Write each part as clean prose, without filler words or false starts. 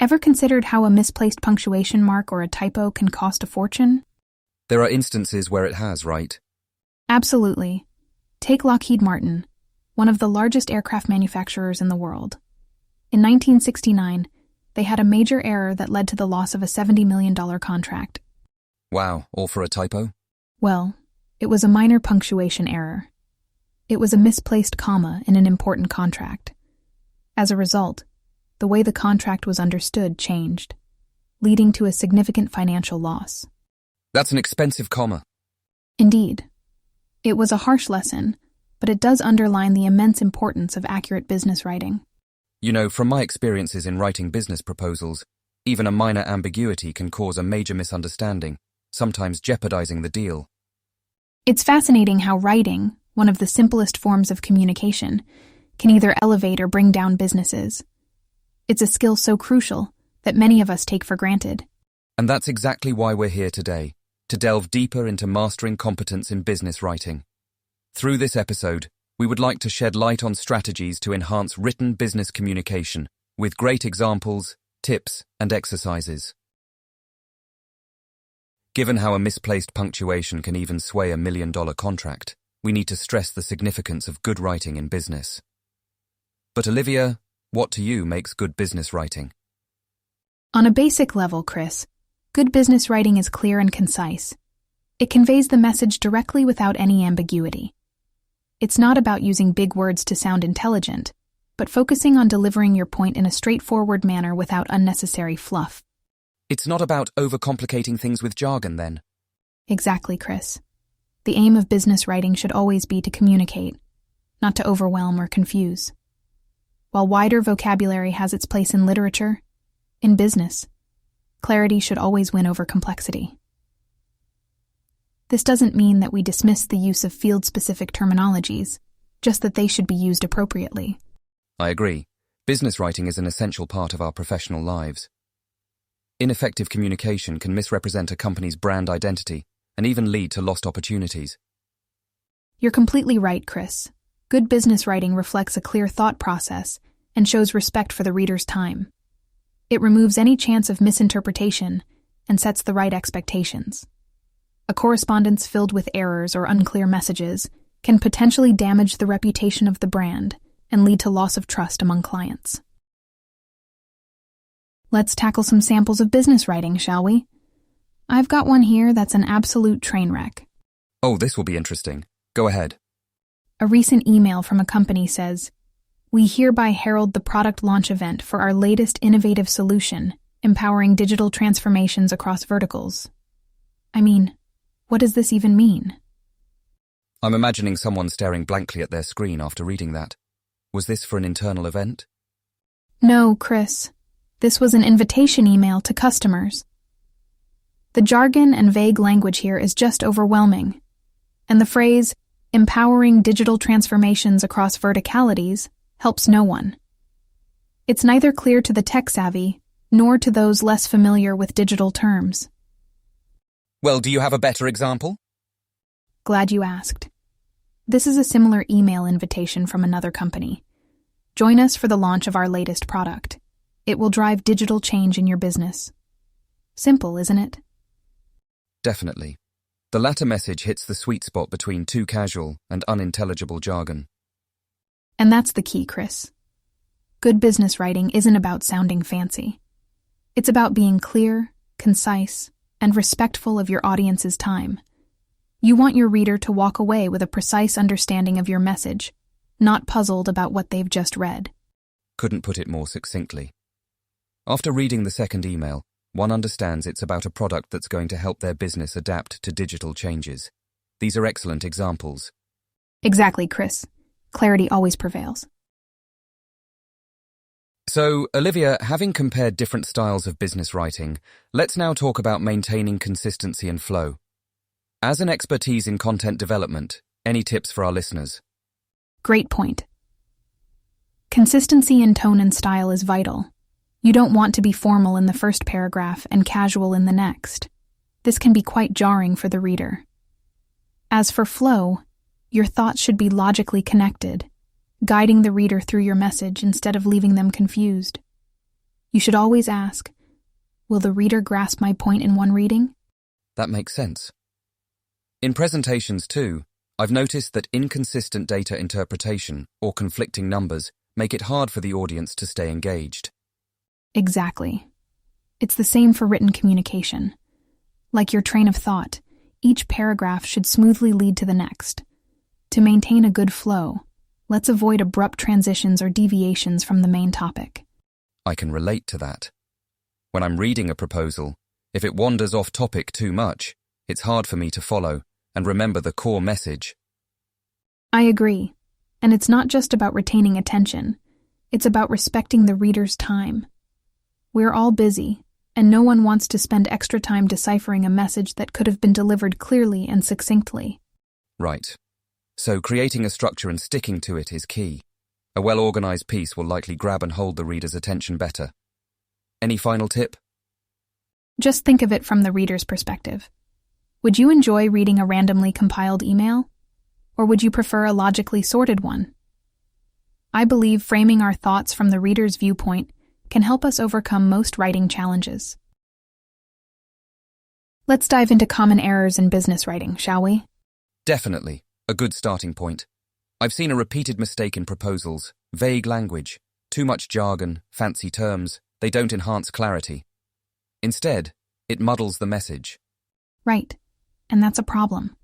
Ever considered how a misplaced punctuation mark or a typo can cost a fortune? There are instances where it has, right? Absolutely. Take Lockheed Martin, one of the largest aircraft manufacturers in the world. In 1969, they had a major error that led to the loss of a $70 million contract. Wow, all for a typo? Well, it was a minor punctuation error. It was a misplaced comma in an important contract. As a result, the way the contract was understood changed, leading to a significant financial loss. That's an expensive comma. Indeed. It was a harsh lesson, but it does underline the immense importance of accurate business writing. You know, from my experiences in writing business proposals, even a minor ambiguity can cause a major misunderstanding, sometimes jeopardizing the deal. It's fascinating how writing, one of the simplest forms of communication, can either elevate or bring down businesses. It's a skill so crucial that many of us take for granted. And that's exactly why we're here today, to delve deeper into mastering competence in business writing. Through this episode, we would like to shed light on strategies to enhance written business communication, with great examples, tips, and exercises. Given how a misplaced punctuation can even sway $1 million contract, we need to stress the significance of good writing in business. But Olivia, what to you makes good business writing? On a basic level, Chris, good business writing is clear and concise. It conveys the message directly without any ambiguity. It's not about using big words to sound intelligent, but focusing on delivering your point in a straightforward manner without unnecessary fluff. It's not about overcomplicating things with jargon, then? Exactly, Chris. The aim of business writing should always be to communicate, not to overwhelm or confuse. While wider vocabulary has its place in literature, in business, clarity should always win over complexity. This doesn't mean that we dismiss the use of field-specific terminologies, just that they should be used appropriately. I agree. Business writing is an essential part of our professional lives. Ineffective communication can misrepresent a company's brand identity and even lead to lost opportunities. You're completely right, Chris. Good business writing reflects a clear thought process and shows respect for the reader's time. It removes any chance of misinterpretation and sets the right expectations. A correspondence filled with errors or unclear messages can potentially damage the reputation of the brand and lead to loss of trust among clients. Let's tackle some samples of business writing, shall we? I've got one here that's an absolute train wreck. Oh, this will be interesting. Go ahead. A recent email from a company says, "We hereby herald the product launch event for our latest innovative solution, empowering digital transformations across verticals." I mean, what does this even mean? I'm imagining someone staring blankly at their screen after reading that. Was this for an internal event? No, Chris. This was an invitation email to customers. The jargon and vague language here is just overwhelming. And the phrase, empowering digital transformations across verticalities, helps no one. It's neither clear to the tech-savvy, nor to those less familiar with digital terms. Well, do you have a better example? Glad you asked. This is a similar email invitation from another company. Join us for the launch of our latest product. It will drive digital change in your business. Simple, isn't it? Definitely. The latter message hits the sweet spot between too casual and unintelligible jargon. And that's the key, Chris. Good business writing isn't about sounding fancy. It's about being clear, concise, and respectful of your audience's time. You want your reader to walk away with a precise understanding of your message, not puzzled about what they've just read. Couldn't put it more succinctly. After reading the second email, one understands it's about a product that's going to help their business adapt to digital changes. These are excellent examples. Exactly, Chris. Clarity always prevails. So, Olivia, having compared different styles of business writing, let's now talk about maintaining consistency and flow. As an expertise in content development, any tips for our listeners? Great point. Consistency in tone and style is vital. You don't want to be formal in the first paragraph and casual in the next. This can be quite jarring for the reader. As for flow, your thoughts should be logically connected, guiding the reader through your message instead of leaving them confused. You should always ask, will the reader grasp my point in one reading? That makes sense. In presentations too, I've noticed that inconsistent data interpretation or conflicting numbers make it hard for the audience to stay engaged. Exactly. It's the same for written communication. Like your train of thought, each paragraph should smoothly lead to the next. To maintain a good flow, let's avoid abrupt transitions or deviations from the main topic. I can relate to that. When I'm reading a proposal, if it wanders off topic too much, it's hard for me to follow and remember the core message. I agree. And it's not just about retaining attention. It's about respecting the reader's time. We're all busy, and no one wants to spend extra time deciphering a message that could have been delivered clearly and succinctly. Right. So creating a structure and sticking to it is key. A well-organized piece will likely grab and hold the reader's attention better. Any final tip? Just think of it from the reader's perspective. Would you enjoy reading a randomly compiled email? Or would you prefer a logically sorted one? I believe framing our thoughts from the reader's viewpoint can help us overcome most writing challenges. Let's dive into common errors in business writing, shall we? Definitely. A good starting point. I've seen a repeated mistake in proposals: vague language, too much jargon, fancy terms. They don't enhance clarity. Instead, it muddles the message. Right, and that's a problem.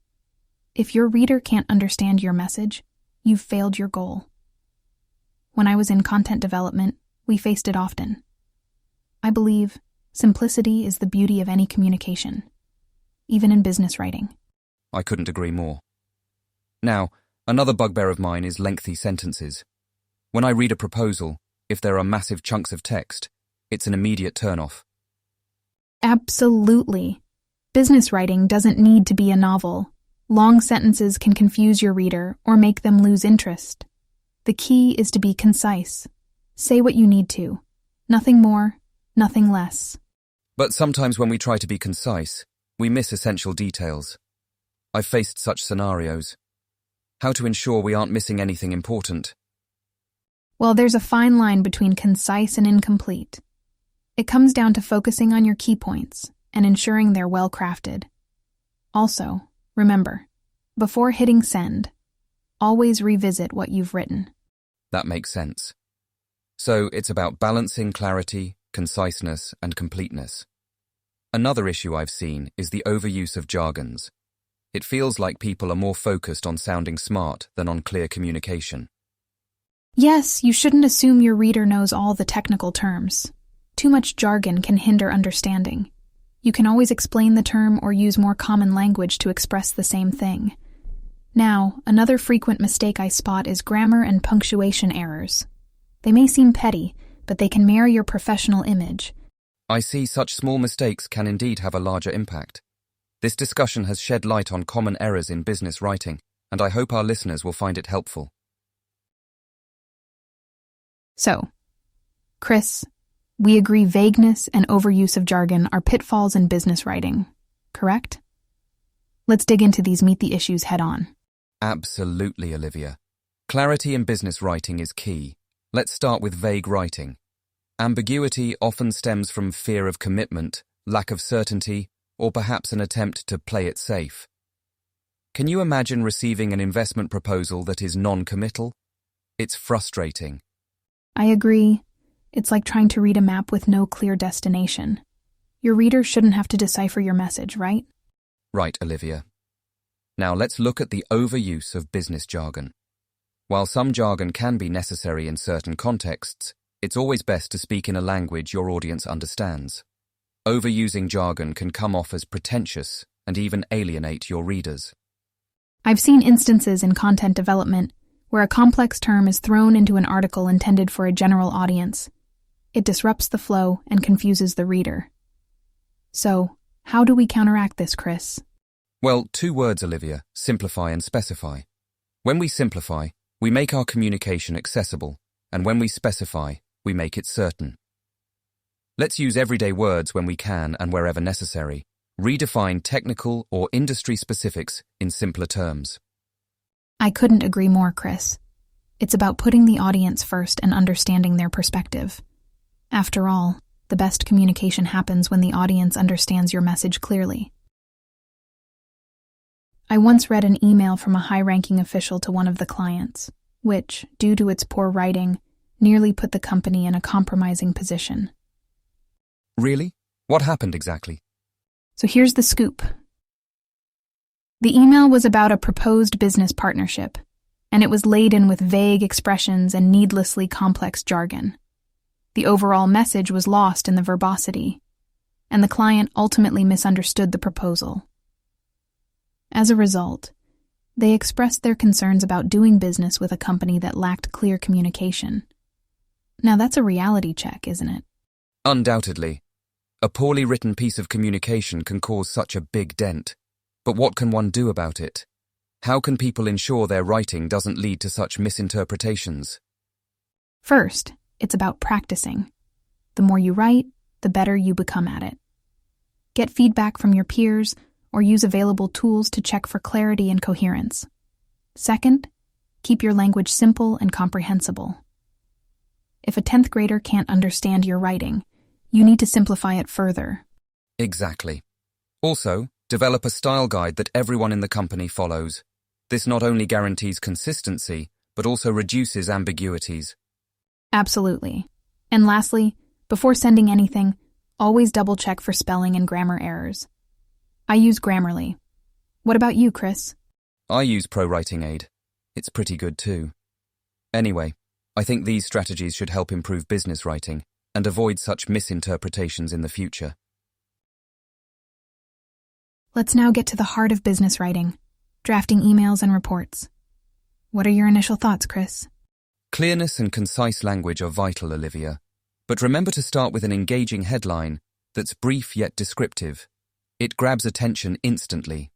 If your reader can't understand your message, you've failed your goal. When I was in content development, we faced it often. I believe simplicity is the beauty of any communication, even in business writing. I couldn't agree more. Now, another bugbear of mine is lengthy sentences. When I read a proposal, if there are massive chunks of text, it's an immediate turn-off. Absolutely. Business writing doesn't need to be a novel. Long sentences can confuse your reader or make them lose interest. The key is to be concise. Say what you need to. Nothing more, nothing less. But sometimes when we try to be concise, we miss essential details. I've faced such scenarios. How to ensure we aren't missing anything important? Well, there's a fine line between concise and incomplete. It comes down to focusing on your key points and ensuring they're well crafted. Also, remember, before hitting send, always revisit what you've written. That makes sense. So it's about balancing clarity, conciseness, and completeness. Another issue I've seen is the overuse of jargons. It feels like people are more focused on sounding smart than on clear communication. Yes, you shouldn't assume your reader knows all the technical terms. Too much jargon can hinder understanding. You can always explain the term or use more common language to express the same thing. Now, another frequent mistake I spot is grammar and punctuation errors. They may seem petty, but they can mar your professional image. I see such small mistakes can indeed have a larger impact. This discussion has shed light on common errors in business writing, and I hope our listeners will find it helpful. So, Chris, we agree vagueness and overuse of jargon are pitfalls in business writing, correct? Let's dig into these meet the issues head on. Absolutely, Olivia. Clarity in business writing is key. Let's start with vague writing. Ambiguity often stems from fear of commitment, lack of certainty, or perhaps an attempt to play it safe. Can you imagine receiving an investment proposal that is non-committal? It's frustrating. I agree. It's like trying to read a map with no clear destination. Your reader shouldn't have to decipher your message, right? Right, Olivia. Now let's look at the overuse of business jargon. While some jargon can be necessary in certain contexts, it's always best to speak in a language your audience understands. Overusing jargon can come off as pretentious and even alienate your readers. I've seen instances in content development where a complex term is thrown into an article intended for a general audience. It disrupts the flow and confuses the reader. So, how do we counteract this, Chris? Well, 2 words, Olivia: simplify and specify. When we simplify, we make our communication accessible, and when we specify, we make it certain. Let's use everyday words when we can and wherever necessary. Redefine technical or industry specifics in simpler terms. I couldn't agree more, Chris. It's about putting the audience first and understanding their perspective. After all, the best communication happens when the audience understands your message clearly. I once read an email from a high-ranking official to one of the clients, which, due to its poor writing, nearly put the company in a compromising position. Really? What happened exactly? So here's the scoop. The email was about a proposed business partnership, and it was laden with vague expressions and needlessly complex jargon. The overall message was lost in the verbosity, and the client ultimately misunderstood the proposal. As a result, they expressed their concerns about doing business with a company that lacked clear communication. Now that's a reality check, isn't it? Undoubtedly. A poorly written piece of communication can cause such a big dent. But what can one do about it? How can people ensure their writing doesn't lead to such misinterpretations? First, it's about practicing. The more you write, the better you become at it. Get feedback from your peers or use available tools to check for clarity and coherence. Second, keep your language simple and comprehensible. If a 10th grader can't understand your writing, you need to simplify it further. Exactly. Also, develop a style guide that everyone in the company follows. This not only guarantees consistency, but also reduces ambiguities. Absolutely. And lastly, before sending anything, always double-check for spelling and grammar errors. I use Grammarly. What about you, Chris? I use ProWriting Aid. It's pretty good too. Anyway, I think these strategies should help improve business writing and avoid such misinterpretations in the future. Let's now get to the heart of business writing, drafting emails and reports. What are your initial thoughts, Chris? Clearness and concise language are vital, Olivia. But remember to start with an engaging headline that's brief yet descriptive. It grabs attention instantly.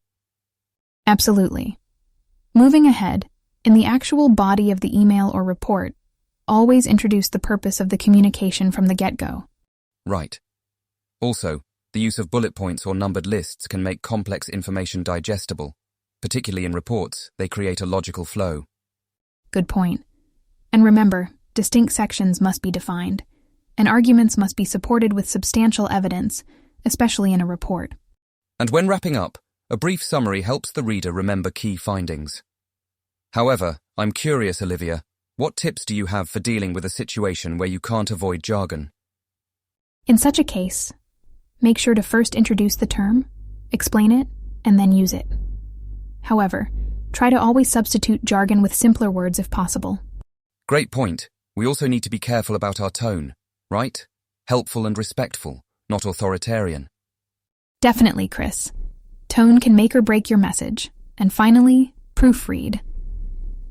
Absolutely. Moving ahead, in the actual body of the email or report, always introduce the purpose of the communication from the get-go. Right. Also, the use of bullet points or numbered lists can make complex information digestible. Particularly in reports, they create a logical flow. Good point. And remember, distinct sections must be defined, and arguments must be supported with substantial evidence, especially in a report. And when wrapping up, a brief summary helps the reader remember key findings. However, I'm curious, Olivia, what tips do you have for dealing with a situation where you can't avoid jargon? In such a case, make sure to first introduce the term, explain it, and then use it. However, try to always substitute jargon with simpler words if possible. Great point. We also need to be careful about our tone, right? Helpful and respectful, not authoritarian. Definitely, Chris. Tone can make or break your message. And finally, proofread.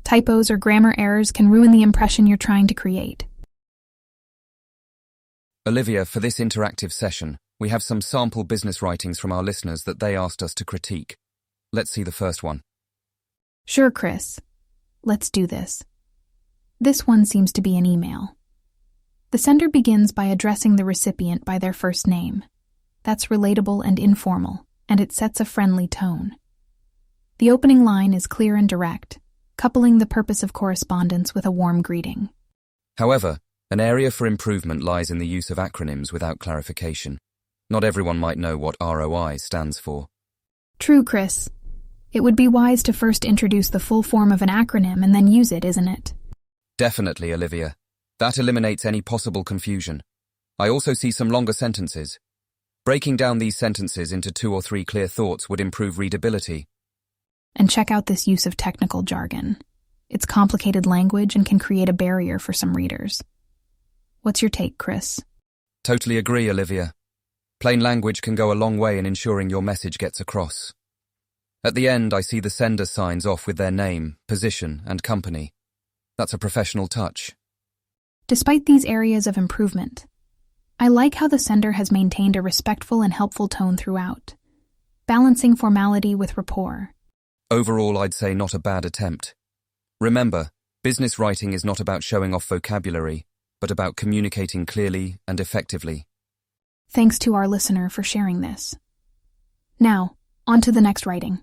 Typos or grammar errors can ruin the impression you're trying to create. Olivia, for this interactive session, we have some sample business writings from our listeners that they asked us to critique. Let's see the first one. Sure, Chris. Let's do this. This one seems to be an email. The sender begins by addressing the recipient by their first name. That's relatable and informal, and it sets a friendly tone. The opening line is clear and direct, coupling the purpose of correspondence with a warm greeting. However, an area for improvement lies in the use of acronyms without clarification. Not everyone might know what ROI stands for. True, Chris. It would be wise to first introduce the full form of an acronym and then use it, isn't it? Definitely, Olivia. That eliminates any possible confusion. I also see some longer sentences. Breaking down these sentences into 2 or 3 clear thoughts would improve readability. And check out this use of technical jargon. It's complicated language and can create a barrier for some readers. What's your take, Chris? Totally agree, Olivia. Plain language can go a long way in ensuring your message gets across. At the end, I see the sender signs off with their name, position, and company. That's a professional touch. Despite these areas of improvement, I like how the sender has maintained a respectful and helpful tone throughout, balancing formality with rapport. Overall, I'd say not a bad attempt. Remember, business writing is not about showing off vocabulary, but about communicating clearly and effectively. Thanks to our listener for sharing this. Now, on to the next writing.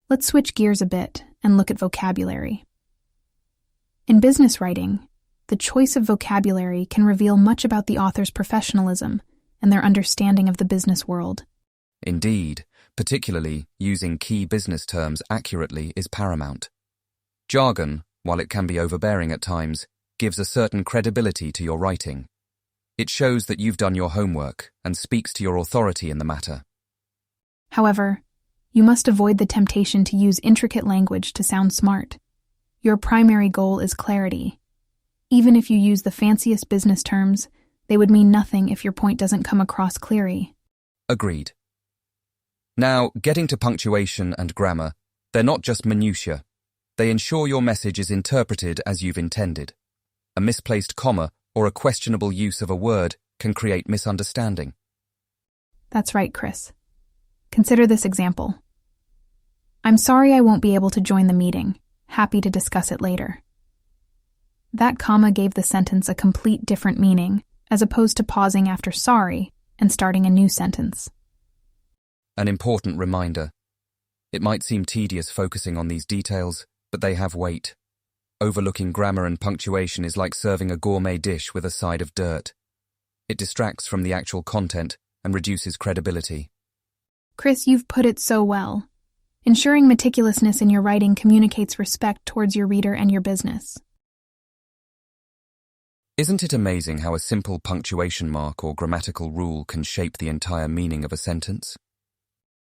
Let's switch gears a bit and look at vocabulary. In business writing, the choice of vocabulary can reveal much about the author's professionalism and their understanding of the business world. Indeed, particularly using key business terms accurately is paramount. Jargon, while it can be overbearing at times, gives a certain credibility to your writing. It shows that you've done your homework and speaks to your authority in the matter. However, you must avoid the temptation to use intricate language to sound smart. Your primary goal is clarity. Even if you use the fanciest business terms, they would mean nothing if your point doesn't come across clearly. Agreed. Now, getting to punctuation and grammar, they're not just minutiae. They ensure your message is interpreted as you've intended. A misplaced comma or a questionable use of a word can create misunderstanding. That's right, Chris. Consider this example. I'm sorry I won't be able to join the meeting. Happy to discuss it later. That comma gave the sentence a complete different meaning, as opposed to pausing after sorry and starting a new sentence. An important reminder. It might seem tedious focusing on these details, but they have weight. Overlooking grammar and punctuation is like serving a gourmet dish with a side of dirt. It distracts from the actual content and reduces credibility. Chris, you've put it so well. Ensuring meticulousness in your writing communicates respect towards your reader and your business. Isn't it amazing how a simple punctuation mark or grammatical rule can shape the entire meaning of a sentence?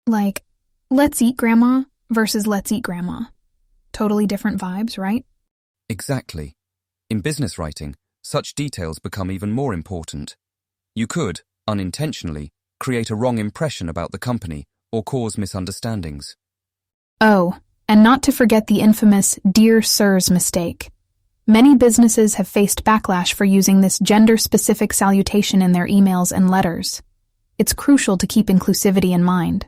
Like, let's eat grandma versus let's eat grandma. Totally different vibes, right? Exactly. In business writing, such details become even more important. You could, unintentionally, create a wrong impression about the company or cause misunderstandings. Oh, and not to forget the infamous "Dear Sir's" mistake. Many businesses have faced backlash for using this gender-specific salutation in their emails and letters. It's crucial to keep inclusivity in mind.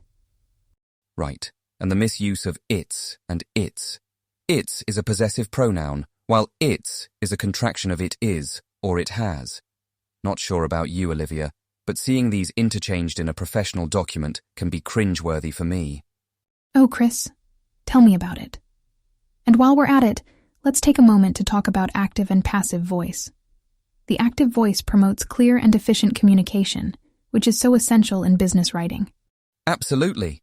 Right, and the misuse of its and its. Its is a possessive pronoun, while its is a contraction of it is or it has. Not sure about you, Olivia, but seeing these interchanged in a professional document can be cringeworthy for me. Oh, Chris, tell me about it. And while we're at it, let's take a moment to talk about active and passive voice. The active voice promotes clear and efficient communication, which is so essential in business writing. Absolutely.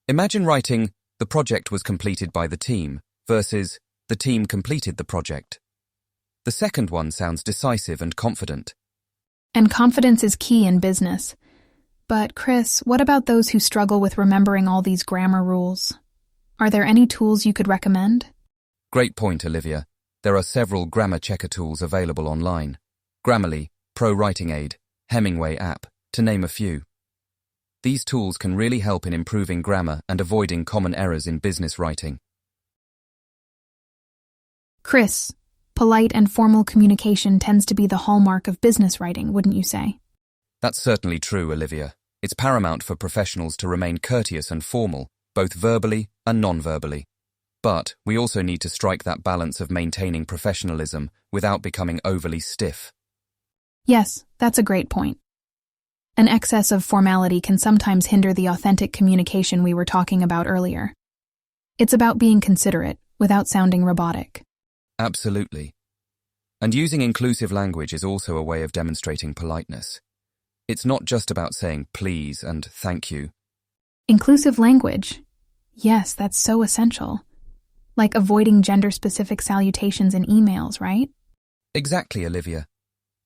Imagine writing, "The project was completed by the team," versus, "The team completed the project." The second one sounds decisive and confident. And confidence is key in business. But, Chris, what about those who struggle with remembering all these grammar rules? Are there any tools you could recommend? Great point, Olivia. There are several grammar checker tools available online. Grammarly, Pro Writing Aid, Hemingway app, to name a few. These tools can really help in improving grammar and avoiding common errors in business writing. Chris, polite and formal communication tends to be the hallmark of business writing, wouldn't you say? That's certainly true, Olivia. It's paramount for professionals to remain courteous and formal, both verbally and non-verbally. But we also need to strike that balance of maintaining professionalism without becoming overly stiff. Yes, that's a great point. An excess of formality can sometimes hinder the authentic communication we were talking about earlier. It's about being considerate without sounding robotic. Absolutely. And using inclusive language is also a way of demonstrating politeness. It's not just about saying please and thank you. Inclusive language? Yes, that's so essential. Like avoiding gender-specific salutations in emails, right? Exactly, Olivia.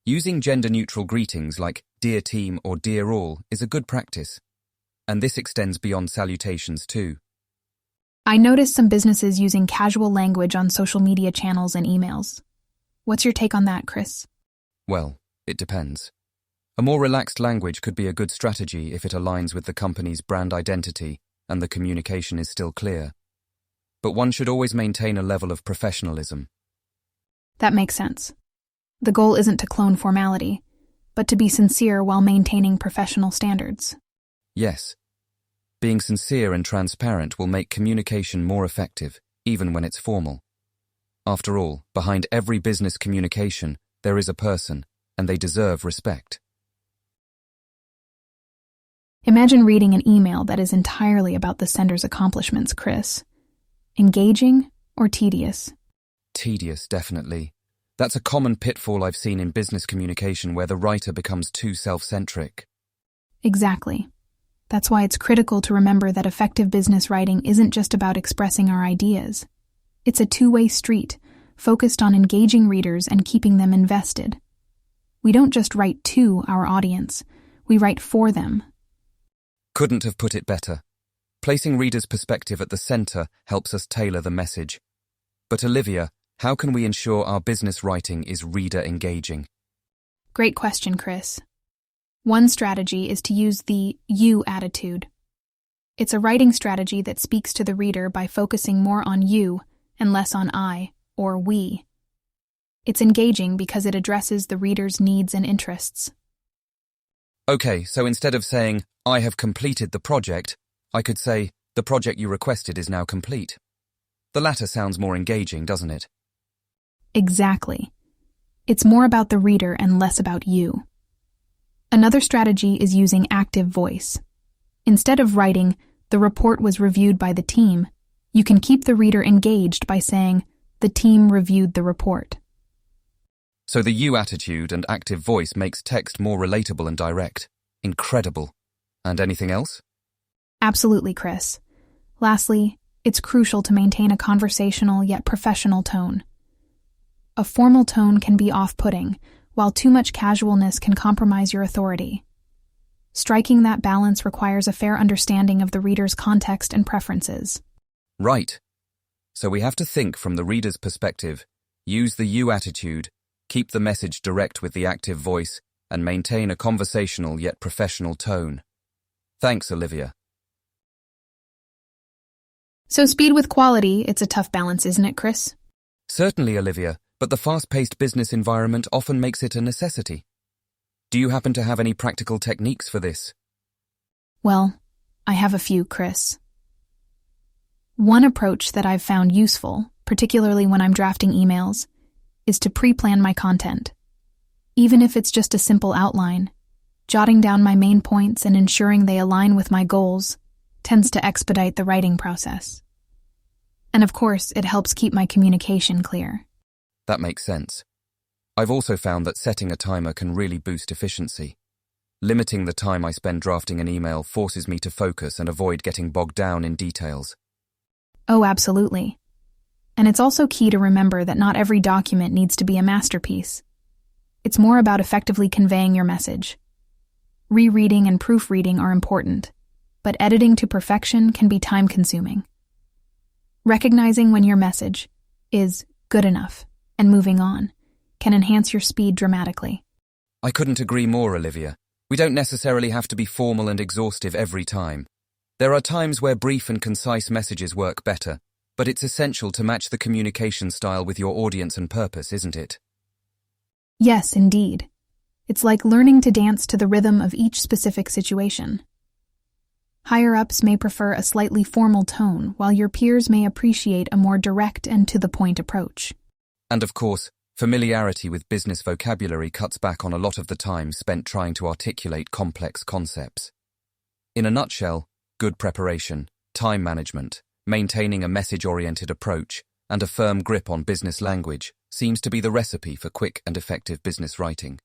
Using gender-neutral greetings like "Dear Team" or "Dear All" is a good practice. And this extends beyond salutations too. I noticed some businesses using casual language on social media channels and emails. What's your take on that, Chris? Well, it depends. A more relaxed language could be a good strategy if it aligns with the company's brand identity and the communication is still clear. But one should always maintain a level of professionalism. That makes sense. The goal isn't to clone formality, but to be sincere while maintaining professional standards. Yes. Being sincere and transparent will make communication more effective, even when it's formal. After all, behind every business communication, there is a person, and they deserve respect. Imagine reading an email that is entirely about the sender's accomplishments, Chris. Engaging or tedious? Tedious, definitely. That's a common pitfall I've seen in business communication where the writer becomes too self-centric. Exactly. That's why it's critical to remember that effective business writing isn't just about expressing our ideas. It's a two-way street, focused on engaging readers and keeping them invested. We don't just write to our audience, we write for them. Couldn't have put it better. Placing readers' perspective at the center helps us tailor the message. But Olivia, how can we ensure our business writing is reader engaging? Great question, Chris. One strategy is to use the you attitude. It's a writing strategy that speaks to the reader by focusing more on you and less on I or we. It's engaging because it addresses the reader's needs and interests. Okay, so instead of saying, I have completed the project, I could say, the project you requested is now complete. The latter sounds more engaging, doesn't it? Exactly. It's more about the reader and less about you. Another strategy is using active voice. Instead of writing, the report was reviewed by the team, you can keep the reader engaged by saying, the team reviewed the report. So the you attitude and active voice makes text more relatable and direct. Incredible. And anything else? Absolutely, Chris. Lastly, it's crucial to maintain a conversational yet professional tone. A formal tone can be off-putting, while too much casualness can compromise your authority. Striking that balance requires a fair understanding of the reader's context and preferences. Right. So we have to think from the reader's perspective, use the you attitude, keep the message direct with the active voice, and maintain a conversational yet professional tone. Thanks, Olivia. So speed with quality, it's a tough balance, isn't it, Chris? Certainly, Olivia, but the fast-paced business environment often makes it a necessity. Do you happen to have any practical techniques for this? Well, I have a few, Chris. One approach that I've found useful, particularly when I'm drafting emails, is to pre-plan my content. Even if it's just a simple outline, jotting down my main points and ensuring they align with my goals tends to expedite the writing process. And of course, it helps keep my communication clear. That makes sense. I've also found that setting a timer can really boost efficiency. Limiting the time I spend drafting an email forces me to focus and avoid getting bogged down in details. Oh, absolutely. And it's also key to remember that not every document needs to be a masterpiece. It's more about effectively conveying your message. Rereading and proofreading are important, but editing to perfection can be time-consuming. Recognizing when your message is good enough and moving on can enhance your speed dramatically. I couldn't agree more, Olivia. We don't necessarily have to be formal and exhaustive every time. There are times where brief and concise messages work better, but it's essential to match the communication style with your audience and purpose, isn't it? Yes, indeed. It's like learning to dance to the rhythm of each specific situation. Higher-ups may prefer a slightly formal tone, while your peers may appreciate a more direct and to-the-point approach. And of course, familiarity with business vocabulary cuts back on a lot of the time spent trying to articulate complex concepts. In a nutshell, good preparation, time management, maintaining a message-oriented approach, and a firm grip on business language seems to be the recipe for quick and effective business writing.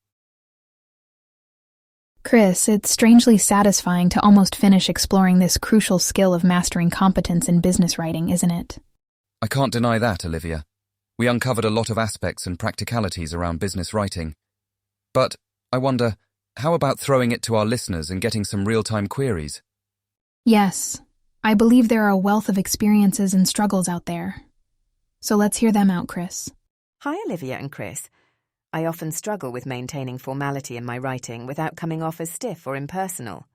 Chris, it's strangely satisfying to almost finish exploring this crucial skill of mastering competence in business writing, isn't it? I can't deny that, Olivia. We uncovered a lot of aspects and practicalities around business writing. But, I wonder, how about throwing it to our listeners and getting some real-time queries? Yes, I believe there are a wealth of experiences and struggles out there. So let's hear them out, Chris. Hi, Olivia and Chris. I often struggle with maintaining formality in my writing without coming off as stiff or impersonal.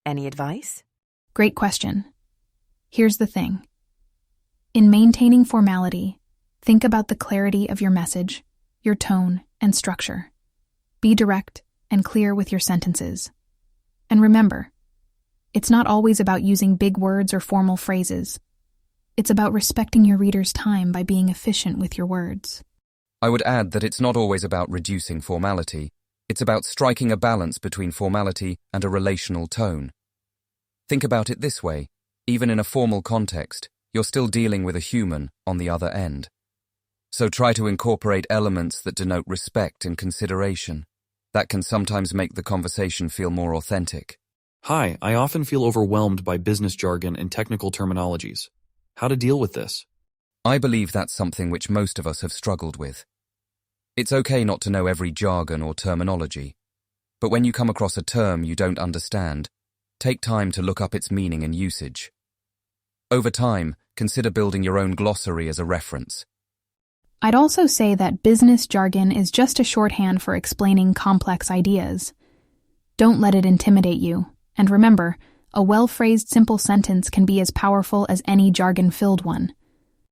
Any advice? Great question. Here's the thing. In maintaining formality, think about the clarity of your message, your tone, and structure. Be direct and clear with your sentences. And remember, it's not always about using big words or formal phrases. It's about respecting your reader's time by being efficient with your words. I would add that it's not always about reducing formality. It's about striking a balance between formality and a relational tone. Think about it this way. Even in a formal context, you're still dealing with a human on the other end. So try to incorporate elements that denote respect and consideration. That can sometimes make the conversation feel more authentic. Hi, I often feel overwhelmed by business jargon and technical terminologies. How to deal with this? I believe that's something which most of us have struggled with. It's okay not to know every jargon or terminology, but when you come across a term you don't understand, take time to look up its meaning and usage. Over time, consider building your own glossary as a reference. I'd also say that business jargon is just a shorthand for explaining complex ideas. Don't let it intimidate you, and remember, a well-phrased simple sentence can be as powerful as any jargon-filled one.